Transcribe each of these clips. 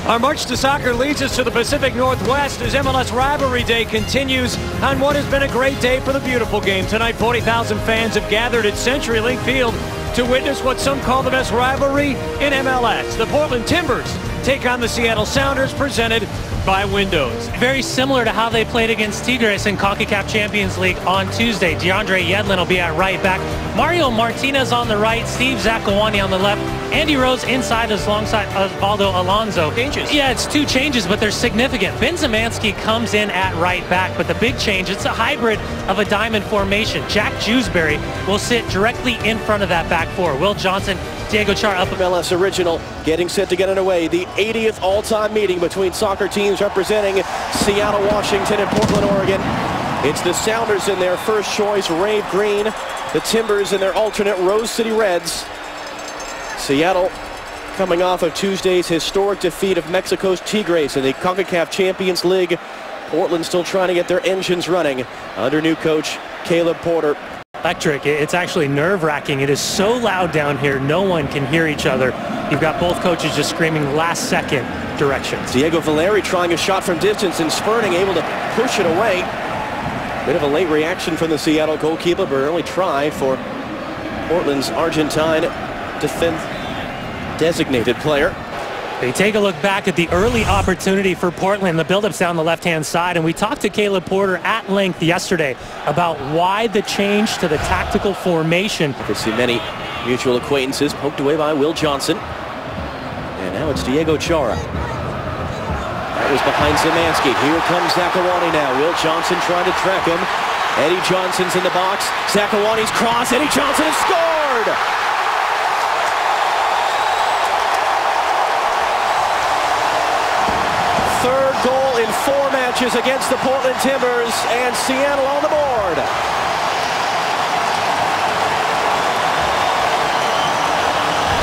Our march to soccer leads us to the Pacific Northwest as MLS Rivalry Day continues on what has been a great day for the beautiful game. Tonight, 40,000 fans have gathered at CenturyLink Field to witness what some call the best rivalry in MLS. The Portland Timbers take on the Seattle Sounders, presented by Windows. Very similar to how they played against Tigres in CONCACAF Champions League on Tuesday. DeAndre Yedlin will be at right back. Mario Martinez on the right, Steve Zakawani on the left. Andy Rose inside alongside Osvaldo Alonso. Changes. Yeah, it's two changes, but they're significant. Ben Zemanski comes in at right back, but the big change, it's a hybrid of a diamond formation. Jack Jewsbury will sit directly in front of that back four. Will Johnson, Diego Chara up. MLS Original getting set to get underway. The 80th all-time meeting between soccer teams representing Seattle, Washington, and Portland, Oregon. It's the Sounders in their first choice, Rave Green. The Timbers in their alternate Rose City Reds. Seattle coming off of Tuesday's historic defeat of Mexico's Tigres in the CONCACAF Champions League. Portland still trying to get their engines running under new coach Caleb Porter. Electric. It's actually nerve-wracking. It is so loud down here, no one can hear each other. You've got both coaches just screaming last-second directions. Diego Valeri trying a shot from distance and spurting, able to push it away. Bit of a late reaction from the Seattle goalkeeper, but early try for Portland's Argentine defense designated player. They take a look back at the early opportunity for Portland. The build-up's down the left-hand side, and we talked to Caleb Porter at length yesterday about why the change to the tactical formation. You can see many mutual acquaintances poked away by Will Johnson. And now it's Diego Chara. That was behind Zemanski. Here comes Zakawani now. Will Johnson trying to track him. Eddie Johnson's in the box. Zakawani's cross. Eddie Johnson has scored! Third goal in 4 matches against the Portland Timbers, and Seattle on the board.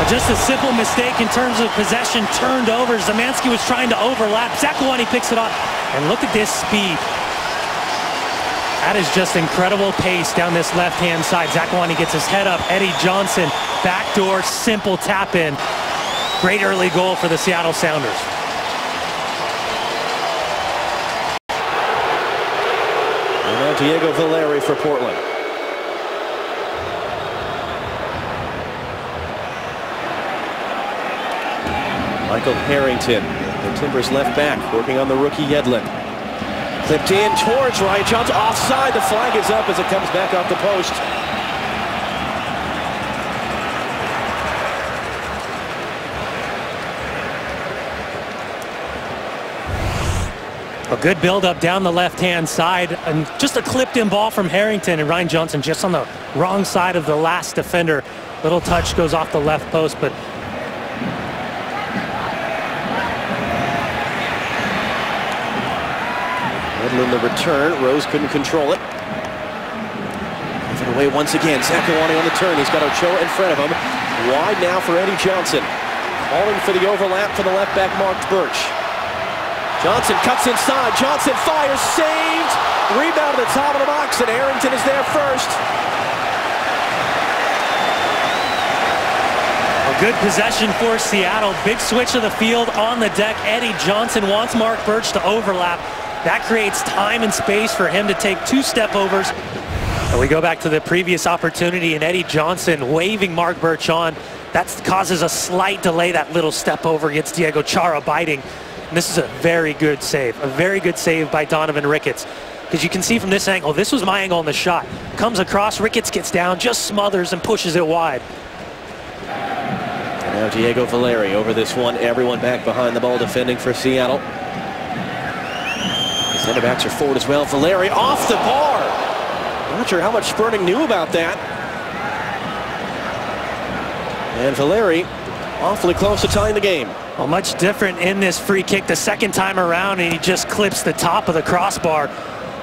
Just a simple mistake in terms of possession turned over. Zemanski was trying to overlap. Zakawani picks it up, and look at this speed. That is just incredible pace down this left-hand side. Zakawani gets his head up. Eddie Johnson, backdoor, simple tap-in. Great early goal for the Seattle Sounders. Diego Valeri for Portland. Michael Harrington, the Timbers left back, working on the rookie Yedlin. Clipped in towards Ryan Johnson, offside. The flag is up as it comes back off the post. A good build-up down the left-hand side, and just a clipped-in ball from Harrington, and Ryan Johnson just on the wrong side of the last defender. Little touch goes off the left post, but Yedlin the return. Rose couldn't control it. Give it away once again. Zakawani on the turn. He's got Ochoa in front of him. Wide now for Eddie Johnson. Calling for the overlap for the left back, Mark Birch. Johnson cuts inside. Johnson fires, saved. Rebound at the top of the box, and Harrington is there first. A good possession for Seattle. Big switch of the field on the deck. Eddie Johnson wants Mark Birch to overlap. That creates time and space for him to take 2 step overs. And we go back to the previous opportunity, and Eddie Johnson waving Mark Birch on. That causes a slight delay. That little step over gets Diego Chara biting. And this is a very good save by Donovan Ricketts. Because you can see from this angle, this was my angle on the shot. Comes across, Ricketts gets down, just smothers and pushes it wide. And now Diego Valeri over this one. Everyone back behind the ball defending for Seattle. The center backs are forward as well. Valeri off the bar. Not sure how much Spurning knew about that. And Valeri awfully close to tying the game. Well, much different in this free kick the second time around, and he just clips the top of the crossbar.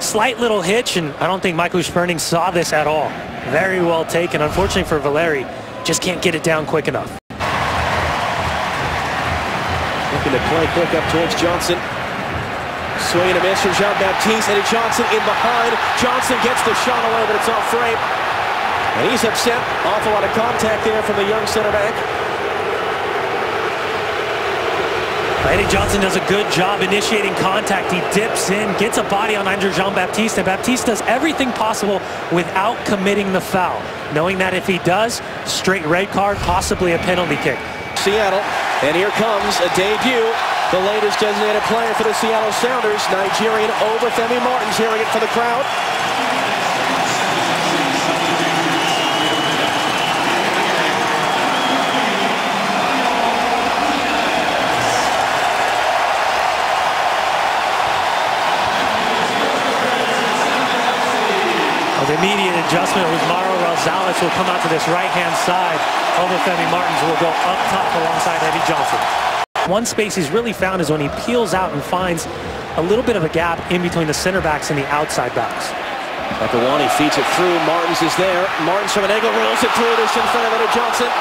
Slight little hitch, and I don't think Michael Spurning saw this at all. Very well taken. Unfortunately for Valeri, just can't get it down quick enough. Looking to play quick up towards Johnson. Swing and a miss from Jean-Baptiste. Eddie Johnson in behind. Johnson gets the shot away, but it's off frame. And he's upset. Awful lot of contact there from the young center back. Eddie Johnson does a good job initiating contact. He dips in, gets a body on Andrew Jean-Baptiste, and Baptiste does everything possible without committing the foul, knowing that if he does, straight red card, possibly a penalty kick. Seattle, and here comes a debut. The latest designated player for the Seattle Sounders, Nigerian Obafemi Martins, hearing it for the crowd. The immediate adjustment with Mauro Rosales will come out to this right-hand side. Obafemi Martins will go up top alongside Eddie Johnson. One space he's really found is when he peels out and finds a little bit of a gap in between the center backs and the outside backs. Akawani feeds it through. Martins is there. Martins from an angle rolls it through this in front of Eddie Johnson.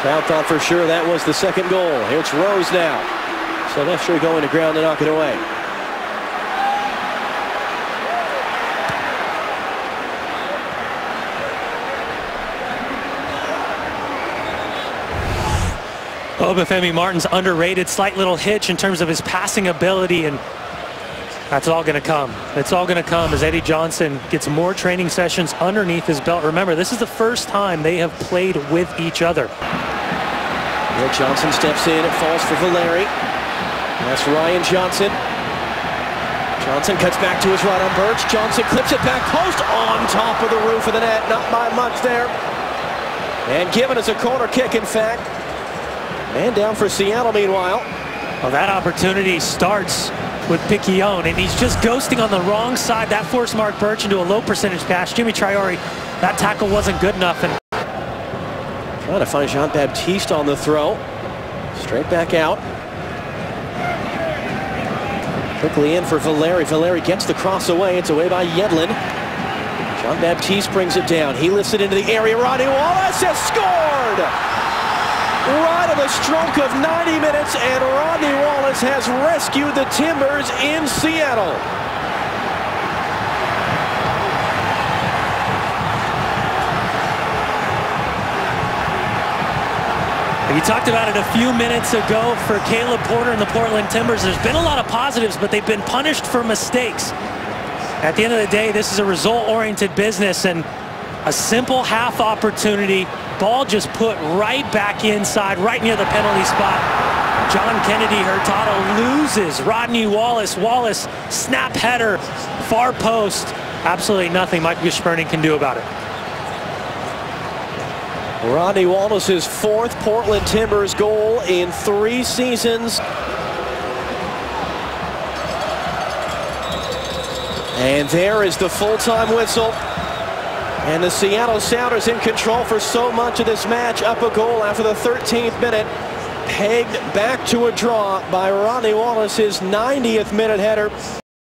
Crowd thought for sure that was the second goal. Here it's Rose now. Silvestre going to ground to knock it away. Obafemi Martins underrated, slight little hitch in terms of his passing ability, and that's all going to come. It's all going to come as Eddie Johnson gets more training sessions underneath his belt. Remember, this is the first time they have played with each other. Well, Johnson steps in. It falls for Valeri. That's Ryan Johnson. Johnson cuts back to his right on Birch. Johnson clips it back post on top of the roof of the net. Not by much there. And given as a corner kick, in fact. Man down for Seattle, meanwhile. Well, that opportunity starts with Piquion, and he's just ghosting on the wrong side. That forced Mark Birch into a low percentage pass. Jimmy Traore, that tackle wasn't good enough. And trying to find Jean-Baptiste on the throw. Straight back out. Quickly in for Valeri. Valeri gets the cross away. It's away by Yedlin. Jean-Baptiste brings it down. He lifts it into the area. Rodney Wallace has scored! Right at the stroke of 90 minutes, and Rodney Wallace has rescued the Timbers in Seattle. You talked about it a few minutes ago for Caleb Porter and the Portland Timbers. There's been a lot of positives, but they've been punished for mistakes. At the end of the day, this is a result-oriented business, and a simple half opportunity, ball just put right back inside, right near the penalty spot. John Kennedy Hurtado loses. Rodney Wallace. Wallace, snap header, far post. Absolutely nothing Mike Gushperning can do about it. Rodney Wallace's fourth Portland Timbers goal in 3 seasons. And there is the full-time whistle. And the Seattle Sounders in control for so much of this match. Up a goal after the 13th minute. Pegged back to a draw by Rodney Wallace, his 90th minute header.